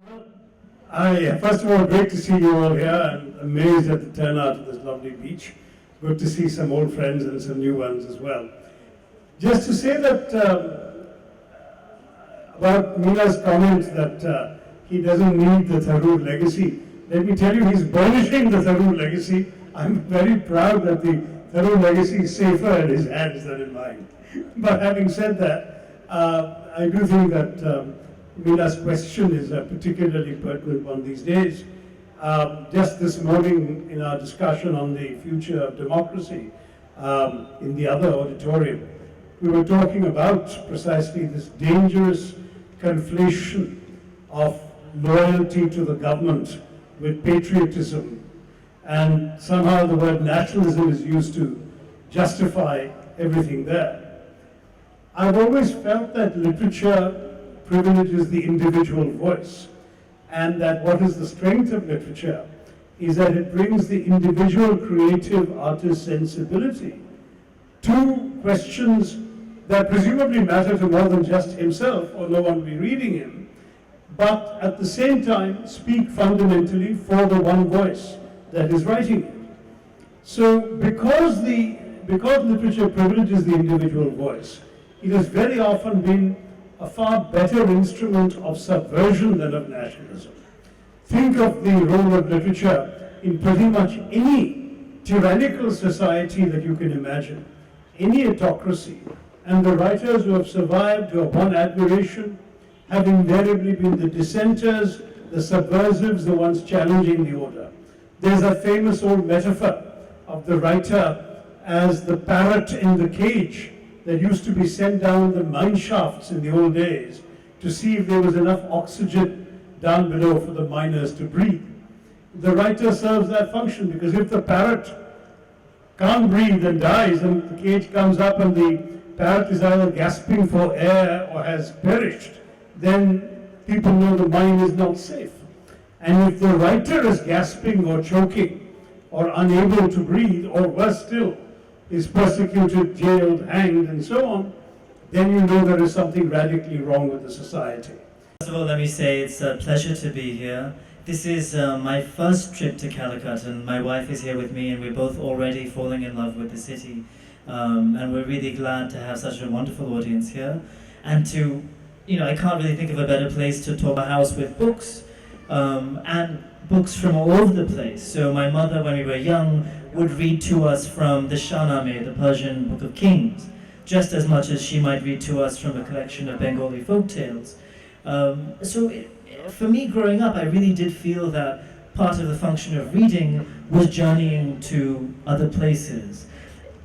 First of all, great to see you all here. I'm amazed at the turnout of this lovely beach. Good to see some old friends and some new ones as well. Just to say that about Meena's comment that he doesn't need the Tharoor legacy, let me tell you, he's burnishing the Tharoor legacy. I'm very proud that the Tharoor legacy is safer in his hands than in mine. But having said that, I do think that Meena's question is a particularly pertinent one these days. Just this morning in our discussion on the future of democracy in the other auditorium, we were talking about precisely this dangerous conflation of loyalty to the government with patriotism, and somehow the word nationalism is used to justify everything there. I've always felt that literature privileges the individual voice, and that what is the strength of literature is that it brings the individual creative artist sensibility to questions that presumably matter to more than just himself, or no one will be reading him, but at the same time speak fundamentally for the one voice that is writing it. So because literature privileges the individual voice, it has very often been a far better instrument of subversion than of nationalism. Think of the role of literature in pretty much any tyrannical society that you can imagine, any autocracy, and the writers who have survived, who have won admiration, have invariably been the dissenters, the subversives, the ones challenging the order. There's a famous old metaphor of the writer as the parrot in the cage that used to be sent down the mine shafts in the old days to see if there was enough oxygen down below for the miners to breathe. The writer serves that function, because if the parrot can't breathe and dies, and the cage comes up and the parrot is either gasping for air or has perished, then people know the mine is not safe. And if the writer is gasping or choking or unable to breathe, or worse still, is persecuted, jailed, hanged, and so on, then you know there is something radically wrong with the society. First of all, let me say it's a pleasure to be here. This is my first trip to Calicut, and my wife is here with me, and we're both already falling in love with the city. And we're really glad to have such a wonderful audience here. And to, I can't really think of a better place to talk about a house with books, and books from all over the place. So my mother, when we were young, would read to us from the Shahnameh, the Persian Book of Kings, just as much as she might read to us from a collection of Bengali folk tales. For me growing up, I really did feel that part of the function of reading was journeying to other places.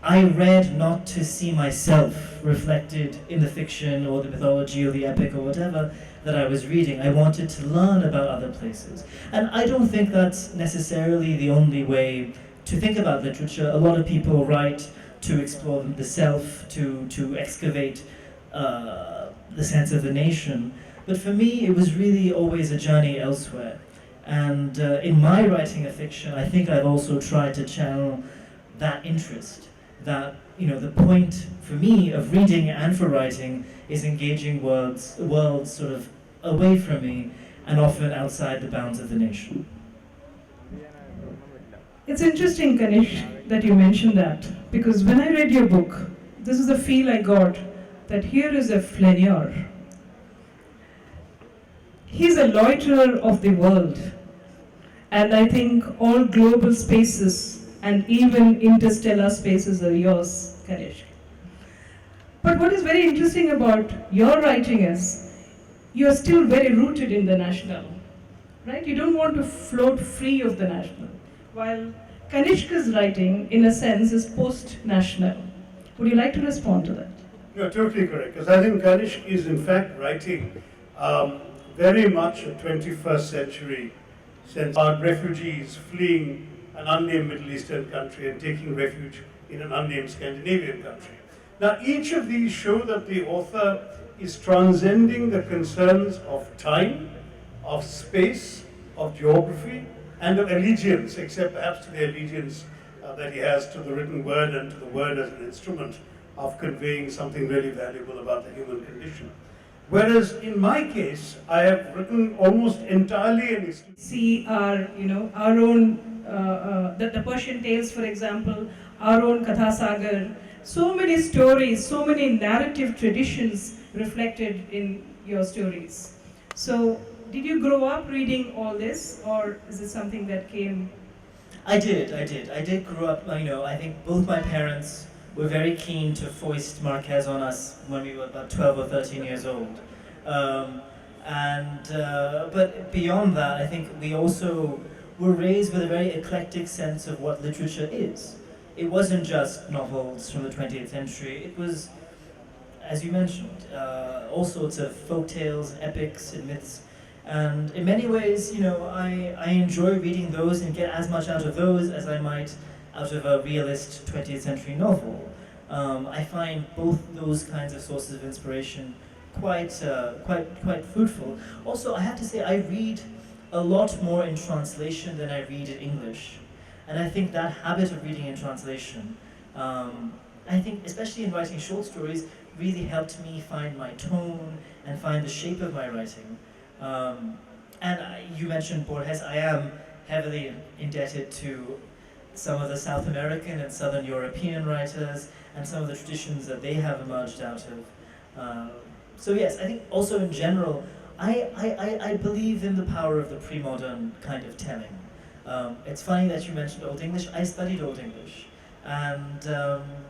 I read not to see myself reflected in the fiction or the mythology or the epic or whatever that I was reading. I wanted to learn about other places. And I don't think that's necessarily the only way to think about literature. A lot of people write to explore the self, to excavate the sense of the nation. But for me, it was really always a journey elsewhere. And in my writing of fiction, I think I've also tried to channel that interest. That, the point for me of reading and for writing is engaging worlds sort of away from me and often outside the bounds of the nation. It's interesting, Kanishk, that you mentioned that, because when I read your book, this is the feel I got, that here is a flaneur. He's a loiterer of the world, and I think all global spaces and even interstellar spaces are yours, Kanishk. But what is very interesting about your writing is, you're still very rooted in the national, right? You don't want to float free of the national. While Kanishka's writing, in a sense, is post-national. Would you like to respond to that? You're totally correct, because I think Kanishk is in fact writing very much a 21st century sense about refugees fleeing an unnamed Middle Eastern country and taking refuge in an unnamed Scandinavian country. Now, each of these show that the author is transcending the concerns of time, of space, of geography, and of allegiance, except perhaps to the allegiance that he has to the written word and to the word as an instrument of conveying something really valuable about the human condition. Whereas in my case, I have written almost entirely and exclusively. See our, our own, the Persian tales, for example, our own Katha Sagar. So many stories, so many narrative traditions reflected in your stories. So, did you grow up reading all this, or is it something that came? I did. I did grow up, I think both my parents were very keen to foist Marquez on us when we were about 12 or 13 years old. But beyond that, I think we also were raised with a very eclectic sense of what literature is. It wasn't just novels from the 20th century, it was, as you mentioned, all sorts of folk tales, epics, and myths. And in many ways, I enjoy reading those and get as much out of those as I might out of a realist 20th century novel. I find both those kinds of sources of inspiration quite fruitful. Also, I have to say, I read a lot more in translation than I read in English. And I think that habit of reading in translation, I think, especially in writing short stories, really helped me find my tone and find the shape of my writing. You mentioned Borges. I am heavily indebted to some of the South American and Southern European writers and some of the traditions that they have emerged out of. So yes, I think also in general, I believe in the power of the pre-modern kind of telling. It's funny that you mentioned Old English. I studied Old English, and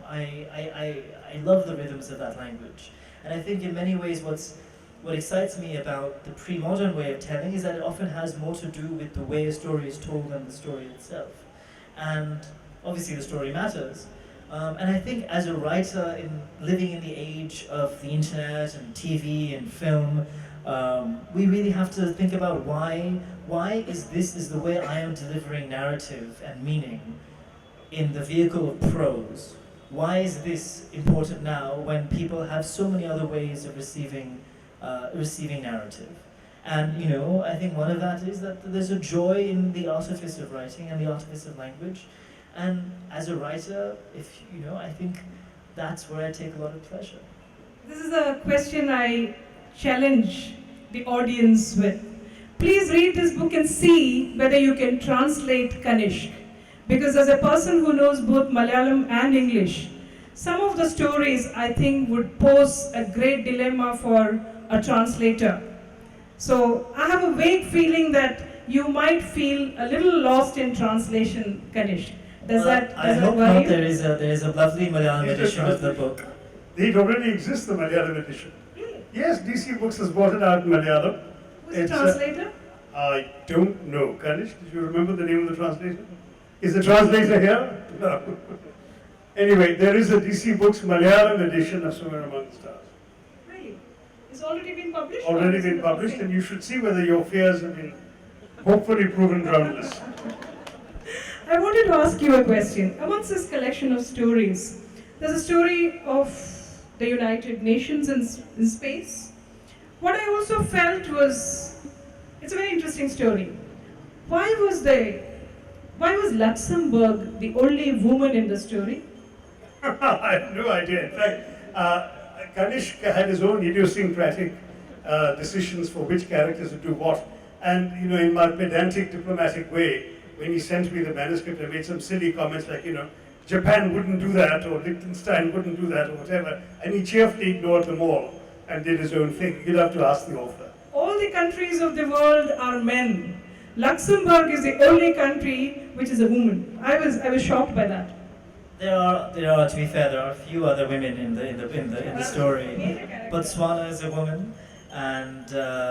I love the rhythms of that language. And I think in many ways what excites me about the pre-modern way of telling is that it often has more to do with the way a story is told than the story itself. And obviously the story matters. And I think as a writer, living in the age of the internet and TV and film, we really have to think about why is the way I am delivering narrative and meaning in the vehicle of prose. Why is this important now when people have so many other ways of receiving narrative? And I think one of that is that there's a joy in the artifice of writing and the artifice of language. And as a writer, I think that's where I take a lot of pleasure. This is a question I challenge the audience with. Please read this book and see whether you can translate Kanishk. Because as a person who knows both Malayalam and English, some of the stories I think would pose a great dilemma for a translator. So I have a vague feeling that you might feel a little lost in translation, Kanishk. Does that worry you? There is a lovely Malayalam edition of the book. It already exists, the Malayalam edition. Really? Yes, DC Books has brought it out in Malayalam. Who's the translator? I don't know. Kanish, did you remember the name of the translator? Is the translator here? No. Anyway, there is a DC Books Malayalam edition of Somewhere Among the Stars. Really? It's already been published? Already been published, and you should see whether your fears have been hopefully proven groundless. I wanted to ask you a question. Amongst this collection of stories, there's a story of the United Nations in space. What I also felt was, it's a very interesting story. Why was Luxembourg the only woman in the story? I have no idea. In fact, Kanishk had his own idiosyncratic decisions for which characters to do what. And, in my pedantic diplomatic way, when he sent me the manuscript, I made some silly comments like, Japan wouldn't do that, or Liechtenstein wouldn't do that, or whatever. And he cheerfully ignored them all and did his own thing. You'd have to ask the author. All the countries of the world are men. Luxembourg is the only country which is a woman. I was shocked by that. There are, to be fair, there are a few other women in the story. Botswana is a woman, and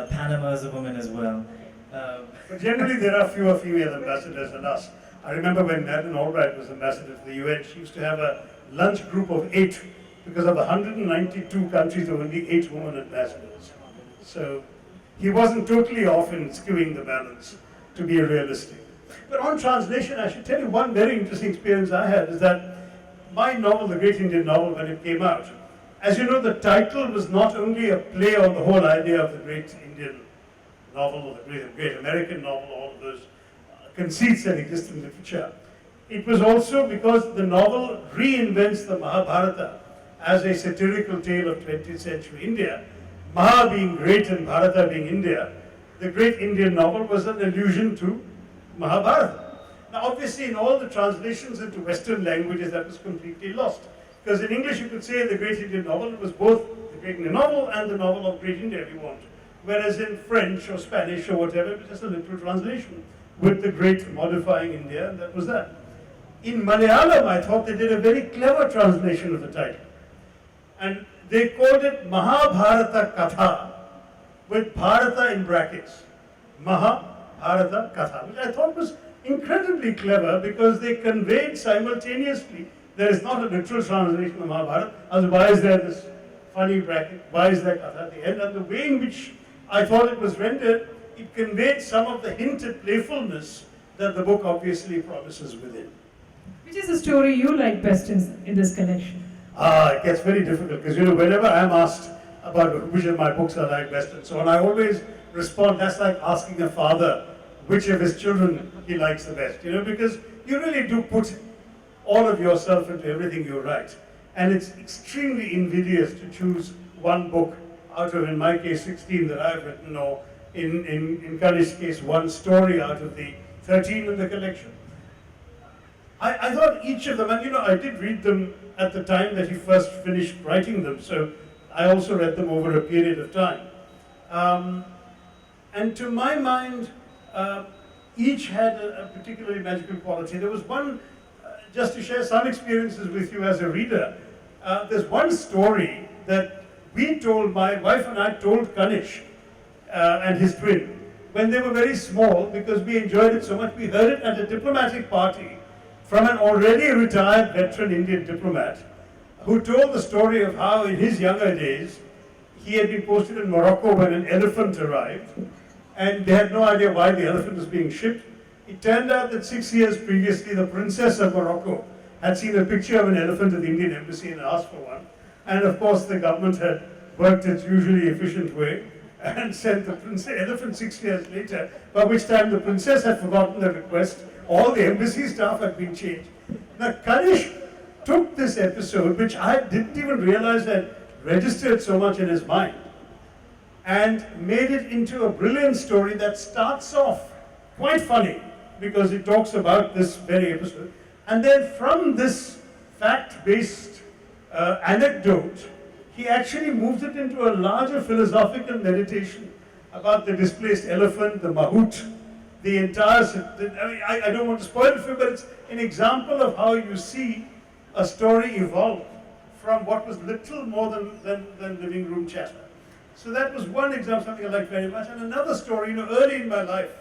Panama is a woman as well. But generally, there are fewer female ambassadors than us. I remember when Madeleine Albright was ambassador to the UN, she used to have a lunch group of 8, because of the 192 countries, there were only 8 women ambassadors. So he wasn't totally off in skewing the balance, to be realistic. But on translation, I should tell you one very interesting experience I had is that my novel, The Great Indian Novel, when it came out, as you know, the title was not only a play on the whole idea of the great Indian novel or the great American novel, all of those conceits that exist in literature. It was also because the novel reinvents the Mahabharata as a satirical tale of 20th century India, Maha being great and Bharata being India, the great Indian novel was an allusion to Mahabharata. Now, obviously, in all the translations into Western languages, that was completely lost. Because in English, you could say the great Indian novel was both the great Indian novel and the novel of Great India, if you want. Whereas in French or Spanish or whatever, it was just a literal translation with the great modifying India, and that was that. In Malayalam, I thought they did a very clever translation of the title. And they called it Mahabharata Katha, with Bharata in brackets. Mahabharata Katha, which I thought was incredibly clever because they conveyed simultaneously, there is not a literal translation of Mahabharata, as why is there this funny bracket, why is there Katha at the end, and the way in which I thought it was rendered, it conveyed some of the hinted playfulness that the book obviously promises within. Which is the story you like best in this collection? It gets very difficult because, whenever I'm asked about which of my books I like best and so on, I always respond, that's like asking a father which of his children he likes the best, because you really do put all of yourself into everything you write. And it's extremely invidious to choose one book out of, in my case, 16 that I've written, or in Kanishk's case, one story out of the 13 in the collection. I thought each of them, and I did read them at the time that he first finished writing them, so I also read them over a period of time. And to my mind, each had a particularly magical quality. There was one, just to share some experiences with you as a reader, there's one story that my wife and I told Kanishk and his twin, when they were very small, because we enjoyed it so much. We heard it at a diplomatic party from an already retired veteran Indian diplomat who told the story of how in his younger days he had been posted in Morocco when an elephant arrived, and they had no idea why the elephant was being shipped. It turned out that 6 years previously the princess of Morocco had seen a picture of an elephant at the Indian embassy and asked for one. And of course the government had worked its usually efficient way and sent the elephant 6 years later, by which time the princess had forgotten the request. All the embassy staff had been changed. Now Kanishk took this episode, which I didn't even realize had registered so much in his mind, and made it into a brilliant story that starts off quite funny, because it talks about this very episode. And then from this fact-based anecdote, he actually moved it into a larger philosophical meditation about the displaced elephant, the mahout, the entire... I don't want to spoil it for you, but it's an example of how you see a story evolve from what was little more than living room chatter. So that was one example, something I liked very much. And another story, early in my life,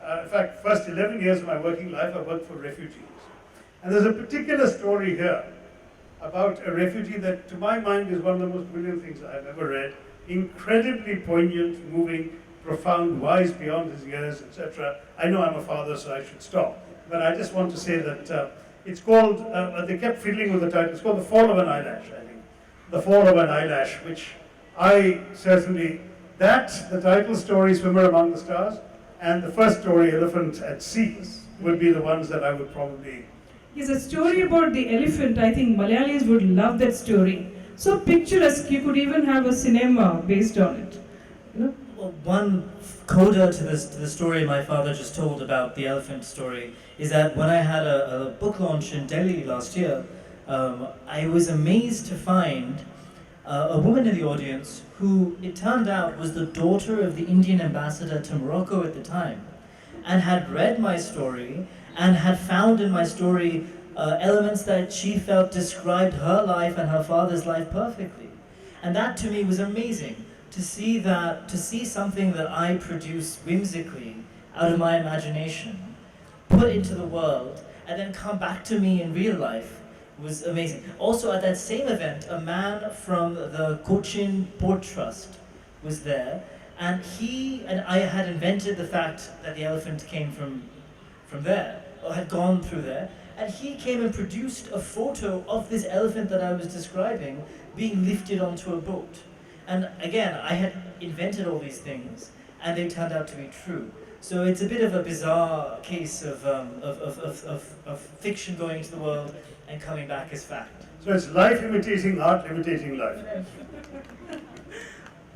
in fact, first 11 years of my working life, I worked for refugees. And there's a particular story here about a refugee that, to my mind, is one of the most brilliant things I've ever read. Incredibly poignant, moving, profound, wise beyond his years, etc. I know I'm a father, so I should stop. But I just want to say that it's called, they kept fiddling with the title, it's called The Fall of an Eyelash, I think. The Fall of an Eyelash, which I certainly, the title story, Swimmer Among the Stars, and the first story, Elephant at Sea, would be the ones that I would probably... Yes, a story about the elephant. I think Malayalis would love that story. So picturesque, you could even have a cinema based on it. Well, one coda to the story my father just told about the elephant story is that when I had a book launch in Delhi last year, I was amazed to find a woman in the audience who, it turned out, was the daughter of the Indian ambassador to Morocco at the time, and had read my story and had found in my story elements that she felt described her life and her father's life perfectly. And that to me was amazing, to see something that I produce whimsically out of my imagination, put into the world, and then come back to me in real life was amazing. Also at that same event, a man from the Cochin Port Trust was there, and I had invented the fact that the elephant came from there, or had gone through there, and he came and produced a photo of this elephant that I was describing being lifted onto a boat. And again, I had invented all these things, and they turned out to be true. So it's a bit of a bizarre case of fiction going into the world and coming back as fact. So it's life imitating art, imitating life.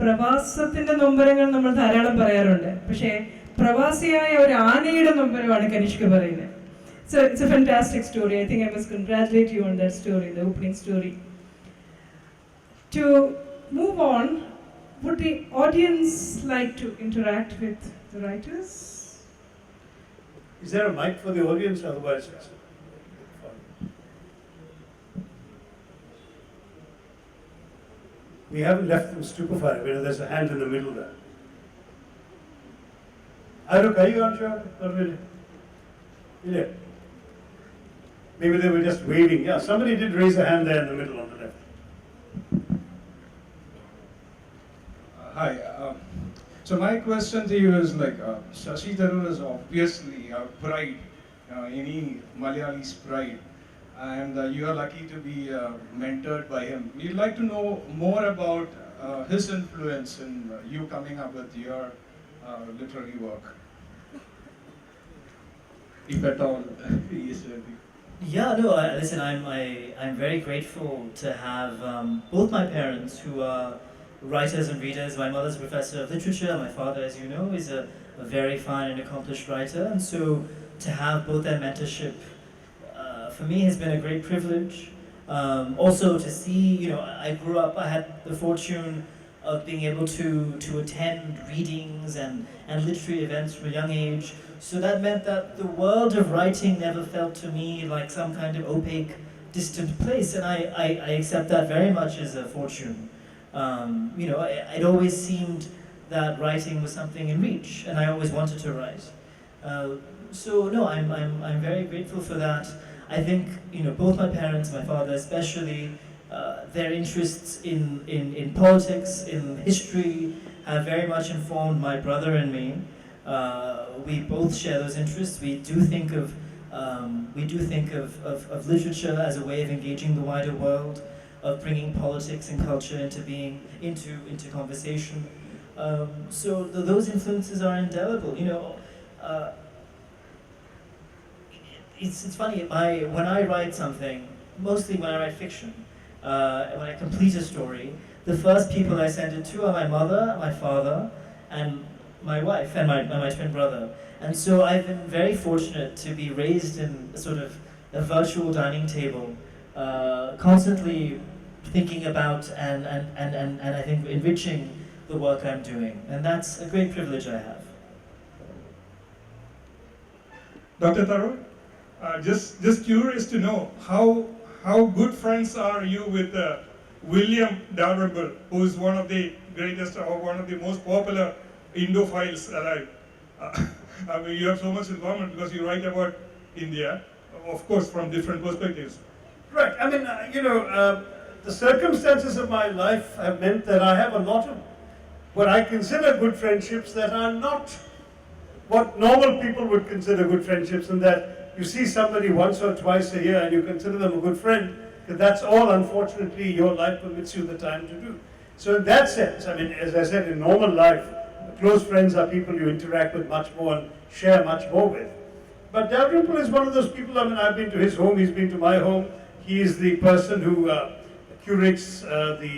പ്രവാസത്തിന്റെ നൊമ്പരങ്ങൾ നമ്മൾ ധാരാളം പറയാറുണ്ട്, പക്ഷേ പ്രവാസിയായ ഒരു ആനയുടെ നൊമ്പരമാണ് കനിഷ്ക പറയുന്നത്. So it's a fantastic story. I think I must congratulate you on that story, the opening story. To move on, would the audience like to interact with the writers? Is there a mic for the audience? Otherwise, it's we haven't left them stupefied. You know, there's a hand in the middle there. Aruk, are you on show? Not really. Yeah. Maybe they were just waving. Yeah, somebody did raise a hand there in the middle on the left. Hi. So my question to you is like, Shashi Tharoor is obviously a pride, any Malayali's pride, and you are lucky to be mentored by him. We'd like to know more about his influence in you coming up with your literary work, if at all he is ready. Yeah, no, listen, I'm very grateful to have both my parents who are writers and readers. My mother's a professor of literature, my father, as you know, is a very fine and accomplished writer, and so to have both their mentorship for me has been a great privilege. Also to see, you know, I grew up, I had the fortune of being able to attend readings and literary events from a young age. So that meant that the world of writing never felt to me like some kind of opaque, distant place, and I accept that very much as a fortune. You know, it always seemed that writing was something in reach, and I always wanted to write. So no, I'm very grateful for that. I think, you know, both my parents, my father especially, their interests in politics, in history, have very much informed my brother and me. We both share those interests. We do think of literature as a way of engaging the wider world, of bringing politics and culture into being, into conversation. So those influences are indelible. You know, it's funny. When I write something, mostly when I write fiction, when I complete a story, the first people I send it to are my mother, my father, and my wife, and my twin brother. And so I've been very fortunate to be raised in a sort of a virtual dining table, constantly thinking about and I think enriching the work I'm doing. And that's a great privilege I have. Dr. Tharoor, just curious to know how good friends are you with William Dalrymple, who is one of the greatest or one of the most popular Indophiles alive. I mean, you have so much in common because you write about India, of course, from different perspectives. Right. I mean, you know, the circumstances of my life have meant that I have a lot of what I consider good friendships that are not what normal people would consider good friendships, and that you see somebody once or twice a year and you consider them a good friend, because that's all, unfortunately, your life permits you the time to do. So in that sense, I mean, as I said, in normal life, close friends are people you interact with much more and share much more with. But Dalrymple is one of those people. I mean, I've been to his home, he's been to my home. He is the person who curates the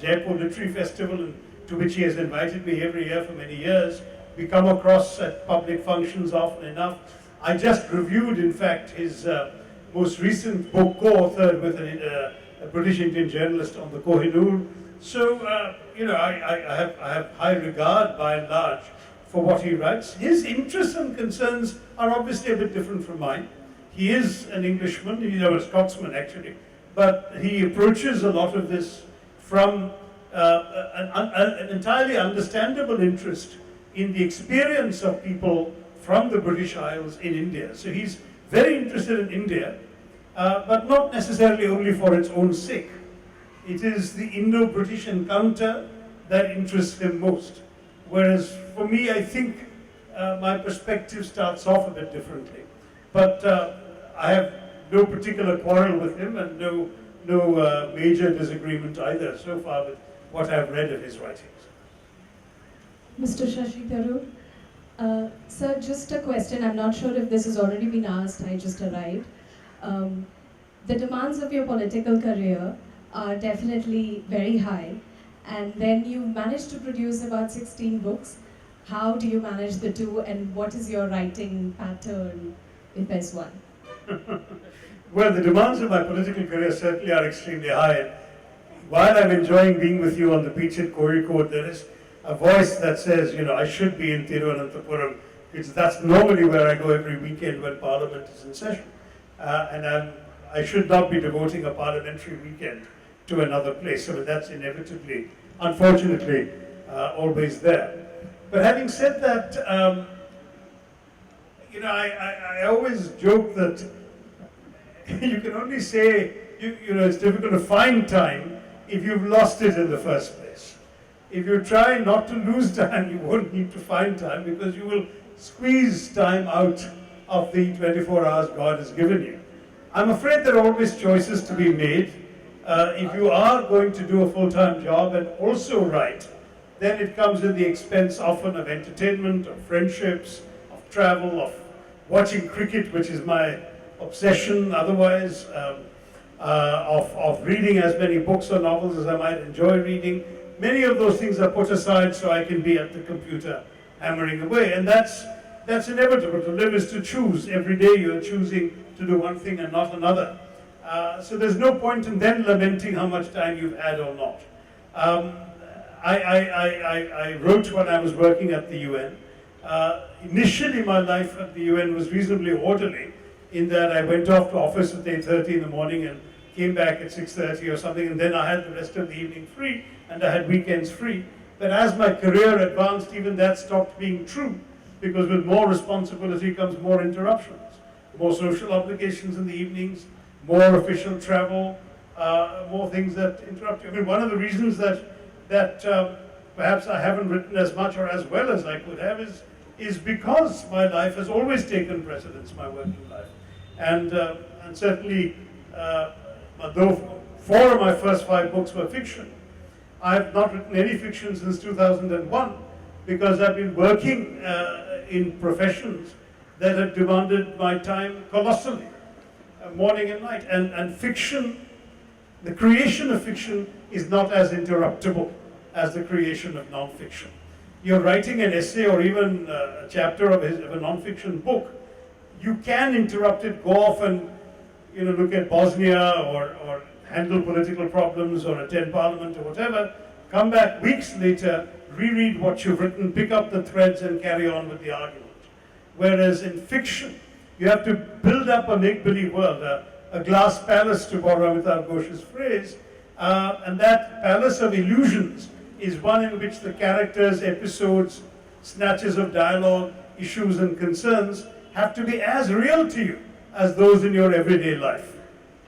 Jaipur Literary Festival, and to which he has invited me every year for many years. We come across at public functions often enough. I just reviewed, in fact, his most recent book, co-authored with a British Indian journalist on the Kohinoor. So, you know, I have high regard, by and large, for what he writes. His interests and concerns are obviously a bit different from mine. He is an Englishman, he's a Scotsman actually, but he approaches a lot of this from an entirely understandable interest in the experience of people from the British Isles in India. So he's very interested in India, but not necessarily only for its own sake. It is the Indo-British encounter that interests him most. Whereas for me, I think my perspective starts off a bit differently. But I have no particular quarrel with him, and no major disagreement either so far with what I've read of his writings. Mr. Shashi Tharoor, sir, just a question. I'm not sure if this has already been asked. I just arrived. The demands of your political career are definitely very high, and then you managed to produce about 16 books. How do you manage the two, and what is your writing pattern, if there's one? Well, the demands of my political career certainly are extremely high. While I'm enjoying being with you on the beach at Kozhikode, there is a voice that says, I should be in Thiruvananthapuram, because that's normally where I go every weekend when Parliament is in session. I should not be devoting a parliamentary weekend to another place, so that's inevitably, unfortunately, always there. But having said that, I always joke that you can only say, it's difficult to find time if you've lost it in the first place. If you try not to lose time, you won't need to find time, because you will squeeze time out of the 24 hours God has given you. I'm afraid there are always choices to be made. If you are going to do a full-time job and also write, then it comes at the expense often of entertainment, of friendships, of travel, of watching cricket, which is my obsession otherwise, of reading as many books or novels as I might enjoy reading. Many of those things are put aside so I can be at the computer hammering away, and that's inevitable. To live is to choose. Every day you're choosing to do one thing and not another. So there's no point in then lamenting how much time you've had or not. I wrote when I was working at the UN. Initially my life at the UN was reasonably orderly, in that I went off to office at 8:30 in the morning and came back at 6:30 or something, and then I had the rest of the evening free, and I had weekends free. But as my career advanced, even that stopped being true, because with more responsibility comes more interruptions, more social obligations in the evenings, more official travel, more things that interrupt you. I mean, one of the reasons that perhaps I haven't written as much or as well as I could have is because my life has always taken precedence, my working life. And certainly, though 4 of my first 5 books were fiction, I have not written any fiction since 2001, because I've been working in professions that have demanded my time colossally, morning and night. And fiction, the creation of fiction is not as interruptible as the creation of non-fiction. You're writing an essay or even a chapter of a non-fiction book, you can interrupt it, go off and look at Bosnia or handle political problems or attend parliament or whatever, come back weeks later, reread what you've written, pick up the threads and carry on with the argument. Whereas in fiction, you have to build up a make-believe world, a glass palace, to borrow Amitabh Ghosh's phrase, and that palace of illusions is one in which the characters, episodes, snatches of dialogue, issues and concerns have to be as real to you as those in your everyday life.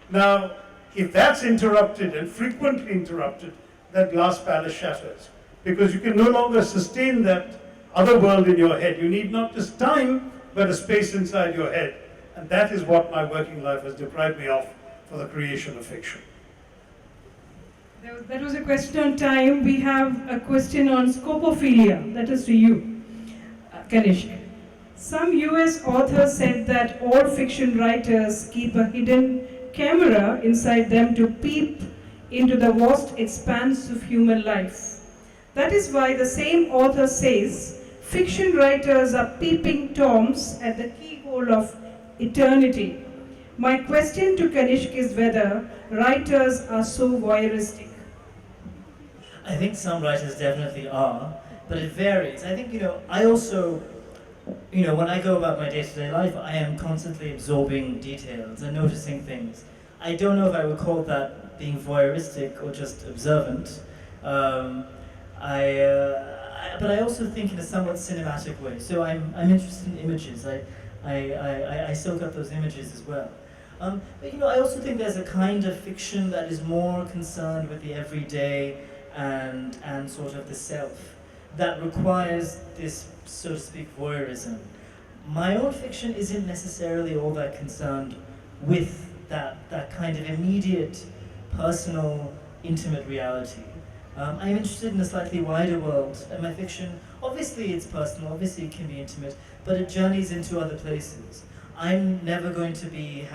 Now, if that's interrupted and frequently interrupted, that glass palace shatters, because you can no longer sustain that other world in your head. You need not just time, but a space inside your head. And that is what my working life has deprived me of for the creation of fiction. That was a question on time. We have a question on scopophilia. That is to you, Kanishk. Some US authors said that all fiction writers keep a hidden camera inside them to peep into the vast expanse of human life. That is why the same author says fiction writers are peeping toms at the keyhole of eternity. My question to Kanishk is whether writers are so voyeuristic. I think some writers definitely are, but it varies. I think, I also, when I go about my day-to-day life, I am constantly absorbing details and noticing things. I don't know if I would call that being voyeuristic or just observant. But I also think in a somewhat cinematic way. So I'm interested in images. I soak up those images as well. But I also think there's a kind of fiction that is more concerned with the everyday and sort of the self, that requires this, so to speak, voyeurism. My own fiction isn't necessarily all that concerned with that kind of immediate, personal, intimate reality. I'm interested in a slightly wider world, and my fiction, obviously it's personal, obviously it can be intimate, but it journeys into other places. I'm never going to be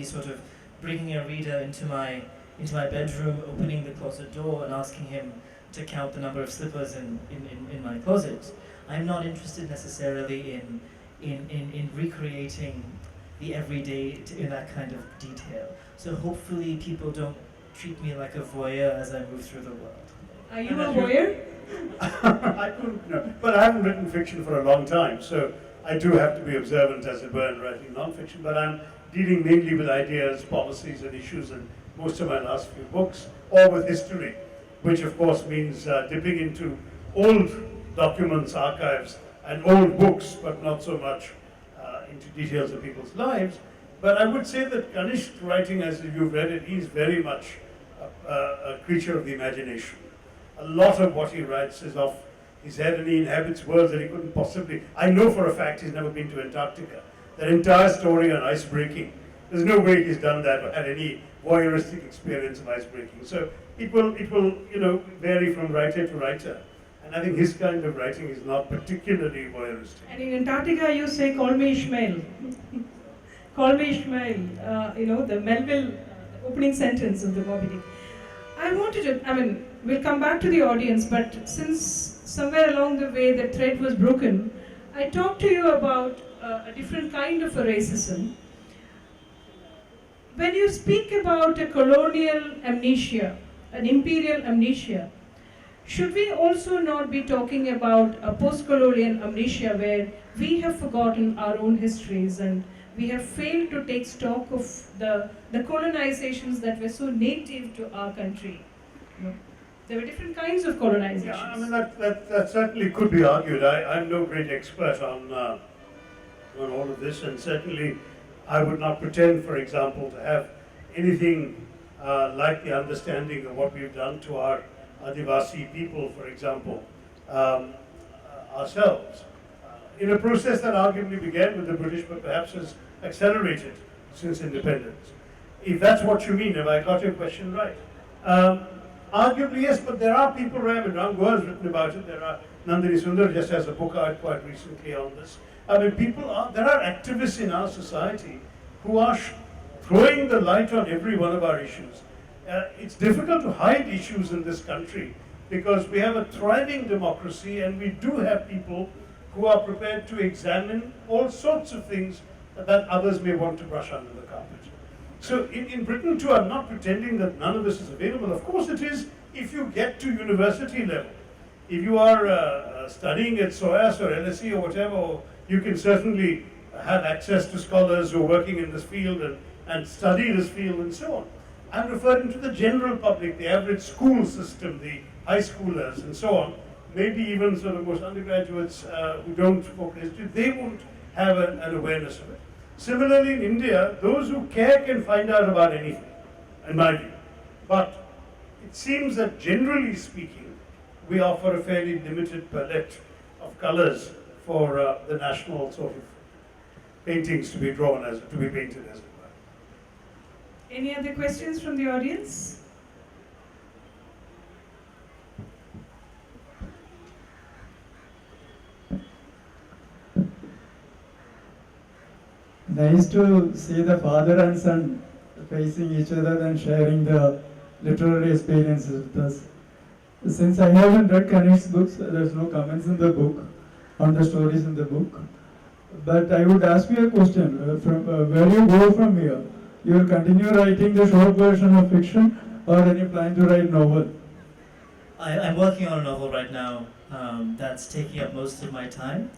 sort of bringing a reader into my into my bedroom, opening the closet door and asking him to count the number of slippers in my closet. I'm not interested necessarily in recreating the everyday in that kind of detail. So hopefully people don't treat me like a voyeur as I move through the world. Are you a voyeur? I don't know, but I haven't written fiction for a long time, so I do have to be observant, as it were, in writing non-fiction. But I'm dealing mainly with ideas, policies, and issues in most of my last few books, or with history, which of course means dipping into old documents, archives, and old books, but not so much into details of people's lives. But I would say that Kanishk's writing, as you've read it, he's very much a creature of the imagination. A lot of what he writes is off his head, and he inhabits worlds that he couldn't possibly. I know for a fact he's never been to Antarctica. That entire story on ice breaking, there's no way he's done that or had any voyeuristic experience of ice breaking. So it will vary from writer to writer. And I think his kind of writing is not particularly voyeuristic. And in Antarctica, you say, "Call me Ishmael." Call me Ishmael. The Melville opening sentence of the Moby Dick. I wanted to. We'll come back to the audience, but since somewhere along the way the thread was broken, I talked to you about a different kind of a racism. When you speak about a colonial amnesia, an imperial amnesia, should we also not be talking about a post-colonial amnesia where we have forgotten our own histories and we have failed to take stock of the colonizations that were so native to our country? There were different kinds of colonizations. Yeah, that certainly could be argued. I'm no great expert on all of this, and certainly I would not pretend, for example, to have anything like the understanding of what we've done to our Adivasi people, for example, ourselves, in a process that arguably began with the British, but perhaps has accelerated since independence. If that's what you mean, have I got your question right? Arguably, yes, but there are people around. Rango has written about it. Nandini Sundar just has a book out quite recently on this. There are activists in our society who are throwing the light on every one of our issues. It's difficult to hide issues in this country because we have a thriving democracy and we do have people who are prepared to examine all sorts of things that others may want to brush under the carpet. So in Britain too, I'm not pretending that none of this is available. Of course it is if you get to university level. If you are studying at SOAS or LSE or whatever, you can certainly have access to scholars who are working in this field and study this field and so on. I'm referring to the general public, the average school system, the high schoolers and so on, maybe even sort of most undergraduates who don't focus history, they won't have an awareness of it. Similarly in India, those who care can find out about anything, in my view. But it seems that generally speaking, we offer a fairly limited palette of colors for the national sort of paintings to be drawn, to be painted as it were. Any other questions from the audience? Nice to see the father and son facing each other and sharing the literary experiences with us. Since I haven't read Kanishk's books, there's no comments in the book on the stories in the book. But I would ask you a question. Where you go from here? You will continue writing the short version of fiction or any plan to write novel? I'm working on a novel right now that's taking up most of my time.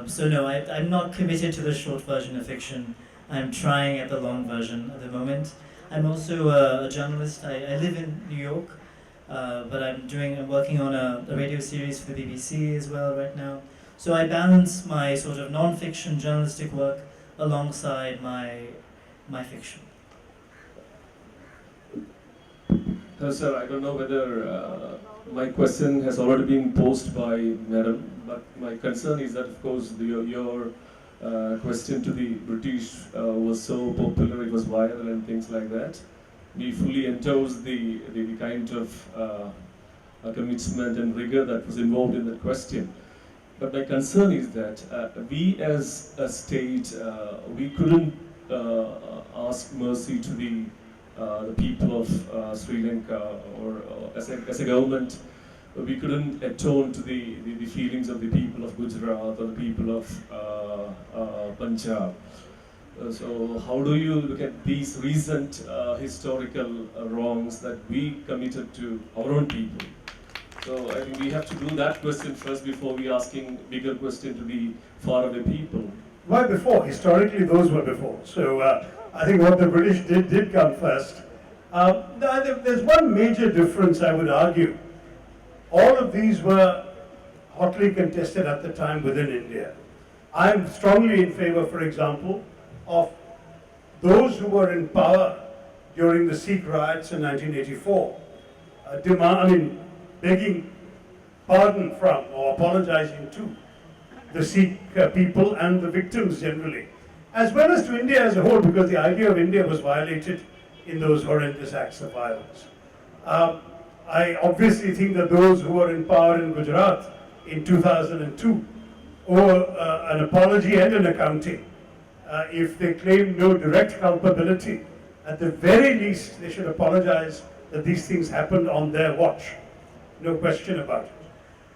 So no, I'm not committed to the short version of fiction. I'm trying at the long version at the moment. I'm also a journalist. I live in New York, but I'm working on a radio series for the BBC as well right now. So I balance my sort of non-fiction journalistic work alongside my fiction. Sir, I don't know whether my question has already been posed by Madam, but my concern is that, of course, your question to the British was so popular, it was viral and things like that. We fully endorse the kind of commitment and rigor that was involved in that question. But my concern is that we as a state, we couldn't ask mercy to the the people of Sri Lanka, or as a government, we couldn't atone to the feelings of the people of Gujarat or the people of Punjab. So how do you look at these recent historical wrongs that we committed to our own people? So I think we have to do that question first before we asking bigger question to the faraway people. Why before? Historically, those were before. So I think what the British did come first. There's one major difference, I would argue. All of these were hotly contested at the time within India. I'm strongly in favor, for example, of those who were in power during the Sikh riots in 1984, begging pardon from or apologizing to the Sikh people and the victims generally, as well as to India as a whole, because the idea of India was violated in those horrendous acts of violence. I obviously think that those who were in power in Gujarat in 2002 owe an apology and an accounting. If they claim no direct culpability, at the very least they should apologize that these things happened on their watch. No question about it.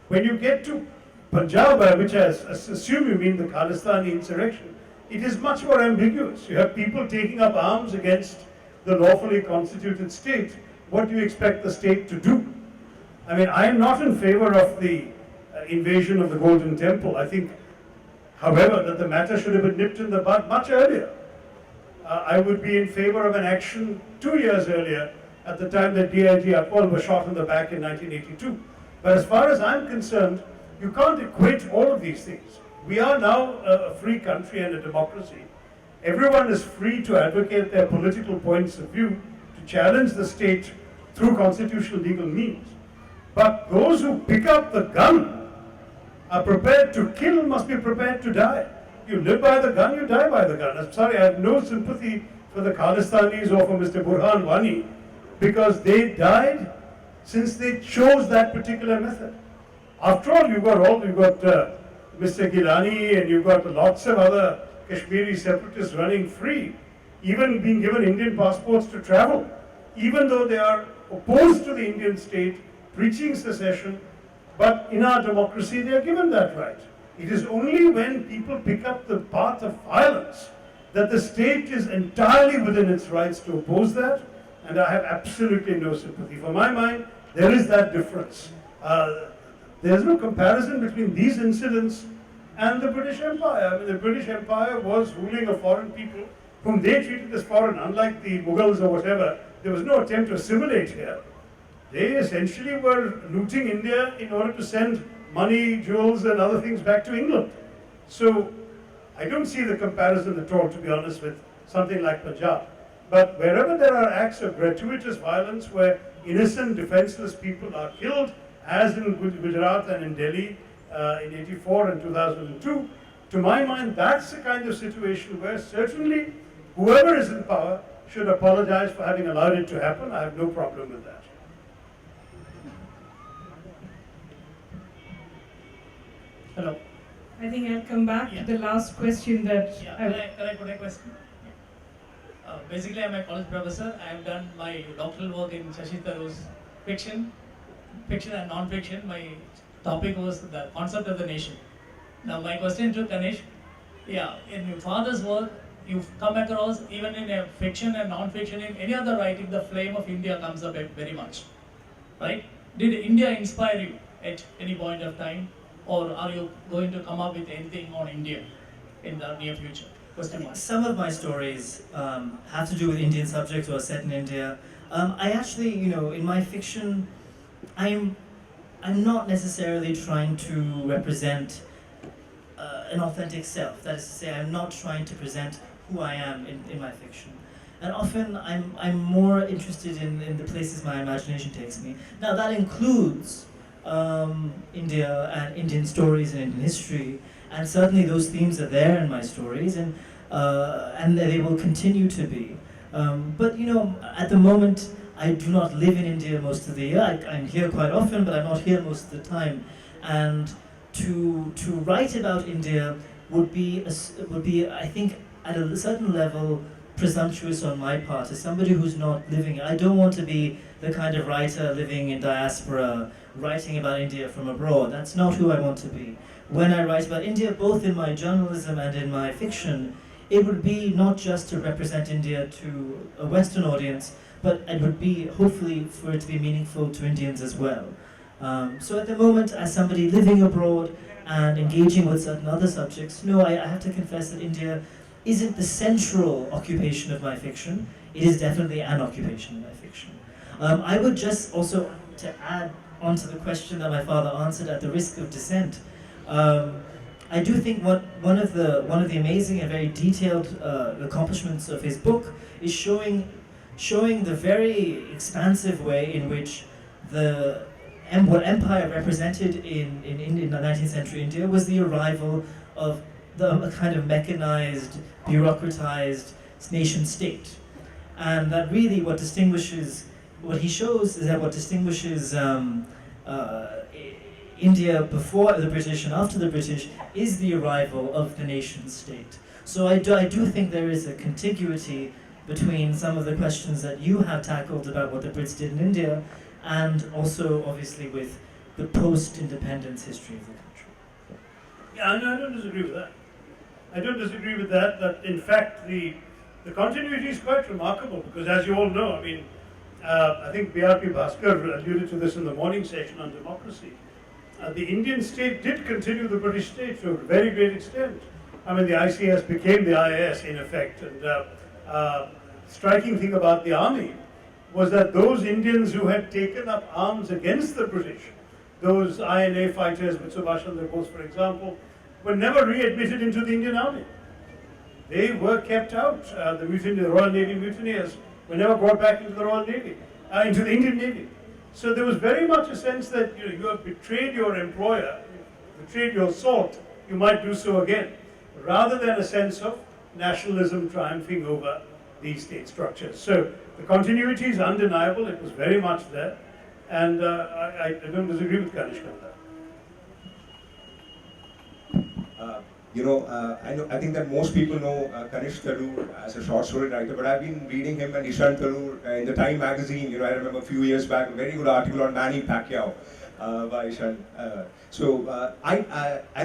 When you get to Punjab, which I assume you mean the Khalistani insurrection, it is much more ambiguous. You have people taking up arms against the lawfully constituted state. What do you expect the state to do? I mean, I am not in favor of the invasion of the Golden Temple. I think, however, that the matter should have been nipped in the bud much earlier. I would be in favor of an action 2 years earlier, at the time that DIG Atwal was shot in the back in 1982. But as far as I'm concerned, you can't equate all of these things. We are now a free country and a democracy. Everyone is free to advocate their political points of view, to challenge the state through constitutional legal means. But those who pick up the gun are prepared to kill, must be prepared to die. You live by the gun, you die by the gun. I'm sorry, I have no sympathy for the Khalistanis or for Mr. Burhan Wani, because they died since they chose that particular method. After all, you've got Mr. Gilani, and you've got lots of other Kashmiri separatists running free, even being given Indian passports to travel, even though they are opposed to the Indian state, preaching secession, but in our democracy they are given that right. It is only when people pick up the path of violence that the state is entirely within its rights to oppose that, and I have absolutely no sympathy. For my mind, there is that difference. There's no comparison between these incidents and the British Empire. I mean, the British Empire was ruling a foreign people whom they treated as foreign, unlike the Mughals or whatever. There was no attempt to assimilate here. They essentially were looting India in order to send money, jewels, and other things back to England. So I don't see the comparison at all, to be honest, with something like Punjab. But wherever there are acts of gratuitous violence where innocent, defenseless people are killed, as in Gujarat and in Delhi in 84 and 2002, to my mind, that's the kind of situation where certainly whoever is in power should apologize for having allowed it to happen. I have no problem with that. Hello. I think I'll come back to the last question that Can I put a question? Basically, I'm a college professor. I have done my doctoral work in Shashi Tharoor's fiction and non-fiction. My topic was the concept of the nation. Now, my question to Kanishk, in your father's work, you've come across, even in a fiction and non-fiction, in any other writing, the flame of India comes up very much, right? Did India inspire you at any point of time, or are you going to come up with anything on India in the near future? Some of my stories have to do with Indian subjects or set in India. I actually, in my fiction, I'm not necessarily trying to represent an authentic self. That is to say, I'm not trying to present who I am in my fiction. And often I'm more interested in the places my imagination takes me. Now that includes India and Indian stories and Indian history, and certainly those themes are there in my stories, and they will continue to be. But at the moment, I do not live in India most of the year. I'm here quite often, but I'm not here most of the time. And to write about India would be I think, at a certain level, presumptuous on my part as somebody who's not living. I don't want to be the kind of writer living in diaspora, writing about India from abroad. That's not who I want to be. When I write about India, both in my journalism and in my fiction, it would be not just to represent India to a Western audience, but it would be hopefully for it to be meaningful to Indians as well. So at the moment, as somebody living abroad and engaging with certain other subjects, no, I have to confess that India isn't the central occupation of my fiction. It is definitely an occupation of my fiction. I would just also, to add on to the question that my father answered at the risk of dissent, I do think one of the amazing and very detailed accomplishments of his book is showing the very expansive way in which what empire represented in the 19th century India was the arrival of a kind of mechanized, bureaucratized nation state. And that really what he shows is that what distinguishes India before the British and after the British is the arrival of the nation state. So I do think there is a contiguity between some of the questions that you have tackled about what the Brits did in India, and also obviously with the post-independence history of the country. Yeah, I don't disagree with that. I don't disagree with that, that in fact the continuity is quite remarkable, because as you all know, I mean, I think B.R.P. Bhaskar alluded to this in the morning session on democracy. The Indian state did continue the British state to a very great extent. I mean, the ICS became the IAS in effect, and striking thing about the army was that those Indians who had taken up arms against the British, those INA fighters, with Subhash Chandra Bose for example, were never readmitted into the Indian army. They were kept out. The Royal Navy mutineers were never brought back into the Royal Navy, into the Indian Navy. So there was very much a sense that you have betrayed your employer, betrayed your salt, you might do so again, rather than a sense of nationalism triumphing over these state structures. So the continuity is undeniable, it was very much there, and I don't disagree with Kanishk on that. I think that most people know Kanishk Tharoor as a short story writer, but I've been reading him and Ishan Tharoor in the Time magazine. I remember a few years back, a very good article on Manny Pacquiao by Ishan. I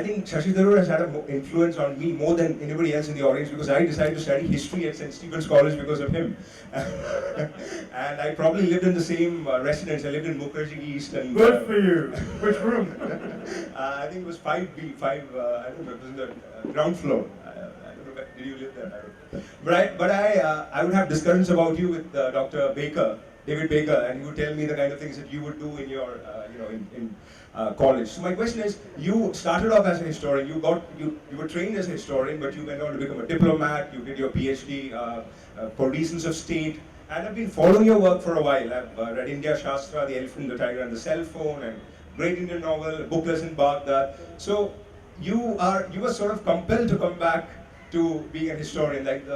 think Shashi Tharoor has had an influence on me more than anybody else in the audience, because I decided to study history at St. Stephen's College because of him. And I probably lived in the same residence. I lived in Mukherjee East. And, good for you. Which room? I think it was 5B, I don't know, it was in the ground floor. I don't know, did you live there? I don't know. But I would have discussions about you with Dr. Baker, David Baker, and he would tell me the kind of things that you would do in your, in college. So my question is, you started off as a historian, you were trained as a historian, but you went on to become a diplomat, you did your PhD for reasons of state, and I've been following your work for a while. I've read India Shastra, The Elephant, the Tiger and the Cell Phone, and great Indian novel, Bookless in Baghdad. So you were sort of compelled to come back to being a historian, like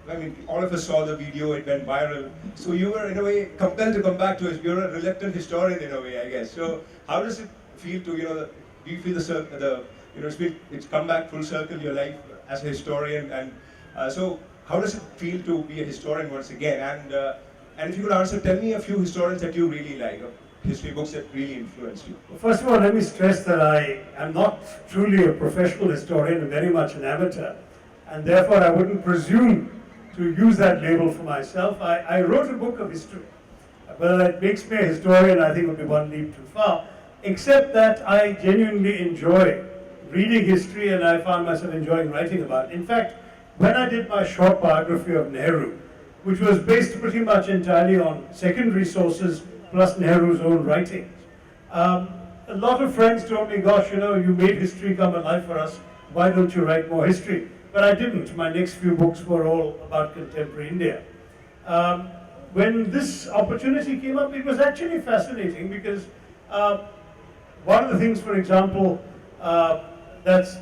I mean, all of us saw the video, it went viral. So you were in a way compelled to come back to it. You're a reluctant historian in a way, I guess. So how does it feel to, do you feel it's come back full circle, your life as a historian, and so how does it feel to be a historian once again? And if you could answer, tell me a few historians that you really like, history books that really influenced you. Well, first of all, let me stress that I am not truly a professional historian, I'm very much an amateur. And therefore I wouldn't presume to use that label for myself. I wrote a book of history. Whether that makes me a historian, I think would be one leap too far, except that I genuinely enjoy reading history, and I found myself enjoying writing about it. In fact, when I did my short biography of Nehru, which was based pretty much entirely on secondary sources plus Nehru's own writings, a lot of friends told me, gosh, you made history come alive for us, why don't you write more history? But I didn't. My next few books were all about contemporary India. When this opportunity came up, it was actually fascinating, because one of the things, for example, that's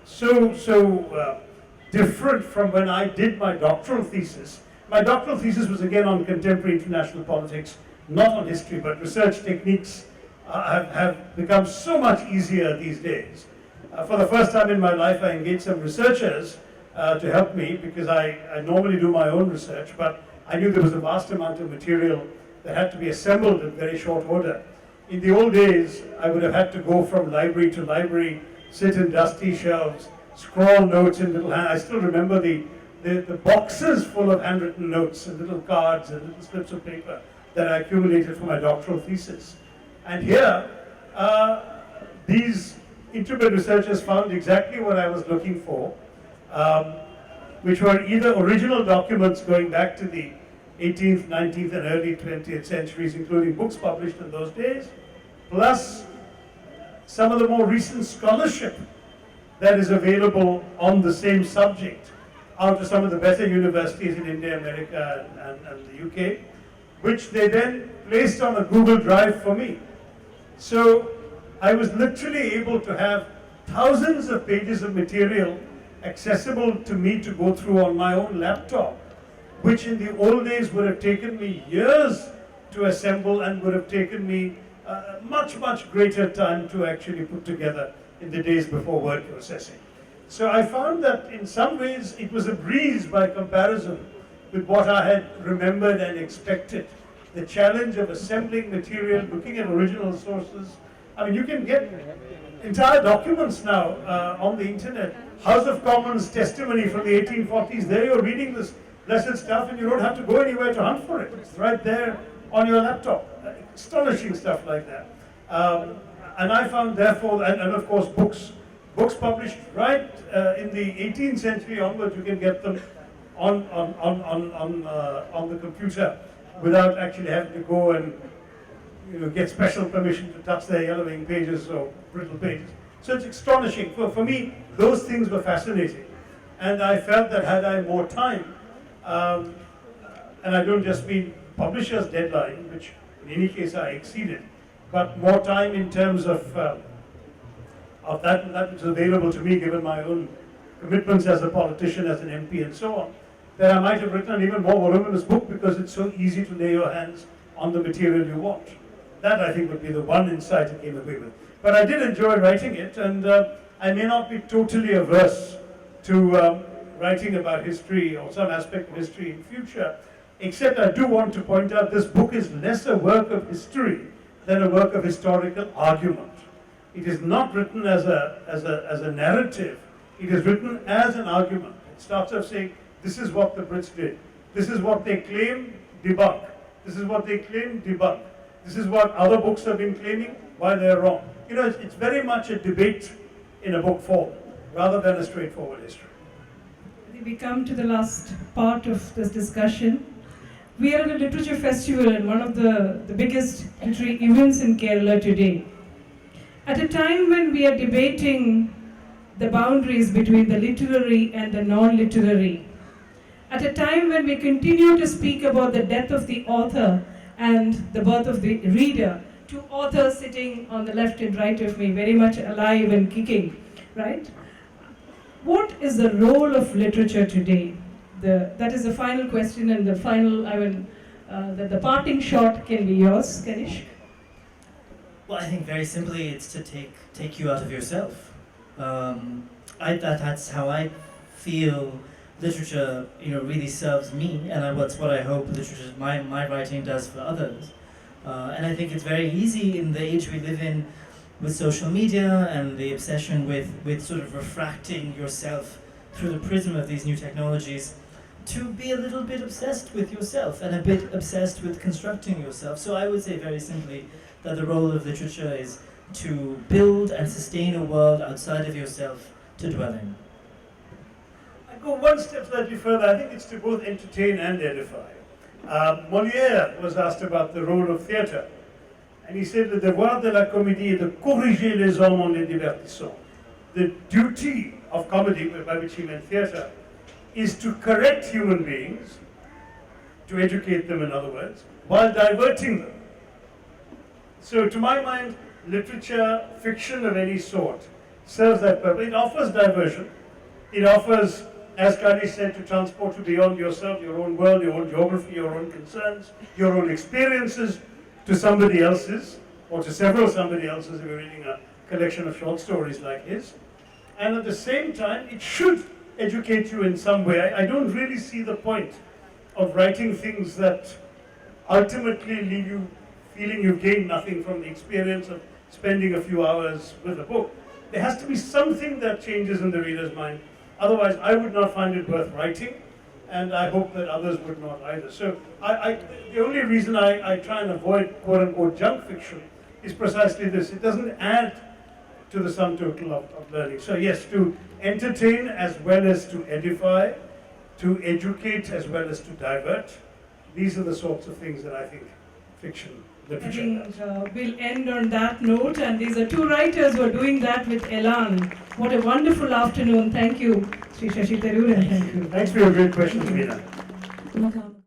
so different from when I did my doctoral thesis. My doctoral thesis was again on contemporary international politics, not on history, but research techniques have become so much easier these days. For the first time in my life, I engaged some researchers to help me, because I normally do my own research, but I knew there was a vast amount of material that had to be assembled in very short order. In the old days, I would have had to go from library to library, sit in dusty shelves, scrawl notes in little hand. I still remember the boxes full of handwritten notes and little cards and little slips of paper that I accumulated for my doctoral thesis. And here, these intrepid researchers found exactly what I was looking for, which were either original documents going back to the 18th, 19th, and early 20th centuries, including books published in those days, plus some of the more recent scholarship that is available on the same subject out of some of the better universities in India, America, and the UK, which they then placed on a Google Drive for me. So I was literally able to have thousands of pages of material accessible to me to go through on my own laptop, which in the old days would have taken me years to assemble and would have taken me much, much greater time to actually put together in the days before word processing. So I found that in some ways it was a breeze by comparison with what I had remembered and expected. The challenge of assembling material, looking at original sources. I mean, you can get entire documents now on the internet. House of Commons testimony from the 1840s. There you're reading this blessed stuff and you don't have to go anywhere to hunt for it. It's right there on your laptop. Astonishing stuff like that. And I found therefore, and of course books published right in the 18th century onwards, you can get them on the computer without actually having to go and get special permission to touch their yellowing pages or brittle pages. So it's astonishing. For me, those things were fascinating. And I felt that had I more time, and I don't just mean publisher's deadline, which in any case I exceeded, but more time in terms of that which is available to me given my own commitments as a politician, as an MP and so on, that I might have written an even more voluminous book because it's so easy to lay your hands on the material you want. That I think would be the one insight I came away with. But I did enjoy writing it, and I may not be totally averse to writing about history or some aspect of history in future, except I do want to point out this book is less a work of history than a work of historical argument. It is not written as a narrative, it is written as an argument. It starts off saying, this is what the Brits did, this is what they claim, debunk, this is what they claim, debunk, this is what other books have been claiming, why they're wrong. It's very much a debate in a book form, rather than a straightforward history. We come to the last part of this discussion. We are at a literature festival and one of the biggest literary events in Kerala today. At a time when we are debating the boundaries between the literary and the non-literary, at a time when we continue to speak about the death of the author and the birth of the reader, two authors sitting on the left and right of me, very much alive and kicking, right? What is the role of literature today? That is the final question, and the final, the parting shot can be yours, Kanishk. Well, I think very simply it's to take you out of yourself. That's how I feel literature, really serves me, and that's what I hope literature, my writing does for others. And I think it's very easy in the age we live in, with social media and the obsession with sort of refracting yourself through the prism of these new technologies, to be a little bit obsessed with yourself and a bit obsessed with constructing yourself. So I would say very simply that the role of literature is to build and sustain a world outside of yourself to dwell in. I go one step slightly further. I think it's to both entertain and edify. Molière was asked about the role of theatre. And he said, le devoir de la comédie est de corriger les hommes en les divertissant. The duty of comedy, by which he meant theatre, is to correct human beings, to educate them in other words, while diverting them. So to my mind, literature, fiction of any sort, serves that purpose. It offers diversion. It offers, as Kani said, to transport you beyond yourself, your own world, your own geography, your own concerns, your own experiences, to somebody else's, or to several somebody else's if you're reading a collection of short stories like his. And at the same time, it should educate you in some way. I don't really see the point of writing things that ultimately leave you feeling you've gained nothing from the experience of spending a few hours with a book. There has to be something that changes in the reader's mind. Otherwise, I would not find it worth writing, and I hope that others would not either. So the only reason I try and avoid quote-unquote junk fiction is precisely this. It doesn't add to the sum total of learning. So yes, to entertain as well as to edify, to educate as well as to divert, these are the sorts of things that I think fiction, I literature think does. we'll end on that note, and these are two writers who are doing that with elan. What a wonderful afternoon. Thank you, Sri Shashi Tharoor, and thank you. Thanks for your great questions, Meena.